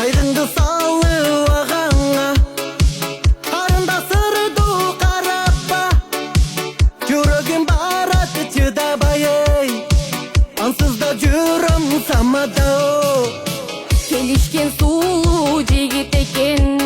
Айрыңды салып ағаңа, арында сырды қараппа. Жүрегім барады чыдабай, ансыз да жүрім самада. Келишкен сулуу жигит экен,